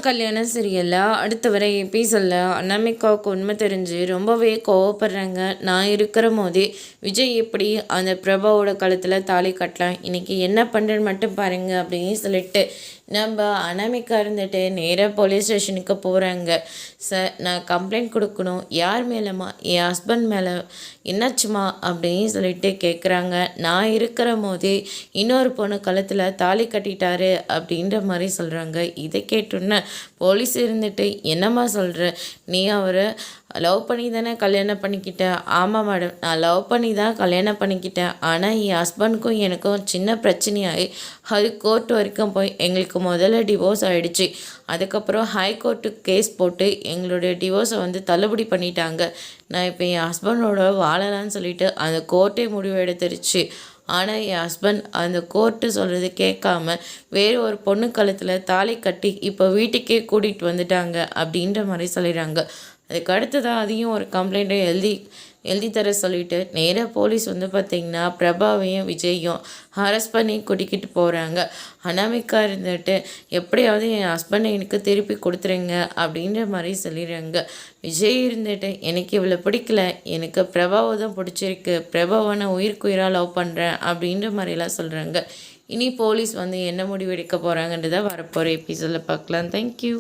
கல்யாணம் சீரியல்ல அடுத்த வர எபிசோட்ல அனாமிகாவுக்கு உண்மை தெரிஞ்சு ரொம்பவே கோவப்படுறாங்க. நான் இருக்கிற போதே விஜய் எப்படி அந்த பிரபாவோட கழுத்தில் தாலி கட்டலாம், இன்னைக்கு என்ன பண்ணுறேன்னு மட்டும் பாருங்க அப்படின்னு சொல்லிட்டு நம்ம அனாமிகா இருந்துட்டு நேராக போலீஸ் ஸ்டேஷனுக்கு போகிறாங்க. சார், நான் கம்ப்ளைண்ட் கொடுக்கணும். யார் மேலேம்மா? என் ஹஸ்பண்ட் மேலே. என்னாச்சுமா அப்படின்னு சொல்லிட்டு கேட்குறாங்க. நான் இருக்கிற போதே இன்னொரு பொண்ணு கழுத்தில் தாலி கட்டிட்டாரு அப்படின்ற மாதிரி சொல்கிறாங்க. இதை கேட்டோன்னே போலீஸ் இருந்துட்டு என்னம்மா சொல்கிற, நீ அவரை லவ் பண்ணி தானே கல்யாணம் பண்ணிக்கிட்டேன்? ஆமாம் மேடம், நான் லவ் பண்ணி தான் கல்யாணம் பண்ணிக்கிட்டேன். ஆனால் என் ஹஸ்பண்டுக்கும் எனக்கும் சின்ன பிரச்சனையாகி அது கோர்ட் வரைக்கும் போய் எங்களுக்கு முதல்ல டிவோர்ஸ் ஆகிடுச்சு. அதுக்கப்புறம் ஹைகோர்ட்டுக்கு கேஸ் போட்டு எங்களுடைய டிவோர்ஸை தள்ளுபடி பண்ணிட்டாங்க. நான் இப்போ என் ஹஸ்பண்டோட வாழலான்னு சொல்லிட்டு அந்த கோர்ட்டே முடிவு எடுத்துருச்சு. ஆனால் என் ஹஸ்பண்ட் அந்த கோர்ட்டு சொல்கிறது கேட்காம வேறு ஒரு பொண்ணு கழுத்தில் தாலி கட்டி இப்போ வீட்டுக்கே கூட்டிகிட்டு வந்துட்டாங்க அப்படின்ற மாதிரி சொல்லிடுறாங்க. அதுக்கு அடுத்ததான் அதையும் ஒரு கம்ப்ளைண்ட்டை எழுதி தர சொல்லிட்டு நேராக போலீஸ் பார்த்திங்கன்னா பிரபாவையும் விஜயும் அரெஸ்ட் பண்ணி கூட்டிக்கிட்டு போகிறாங்க. அனாமிகா இருந்துட்டு எப்படியாவது என் ஹஸ்பண்டை எனக்கு திருப்பி கொடுத்துருங்க அப்படின்ற மாதிரி சொல்லிடுறாங்க. விஜய் இருந்துட்டு எனக்கு இவ்வளோ பிடிக்கல, எனக்கு பிரபாவை தான் பிடிச்சிருக்கு, பிரபாவை நான் உயிராக லவ் பண்ணுறேன் அப்படின்ற மாதிரிலாம் சொல்கிறாங்க. இனி போலீஸ் என்ன முடிவு எடுக்க போகிறாங்கன்றதை வரப்போகிற எபிசோடில் பார்க்கலாம். தேங்க்யூ.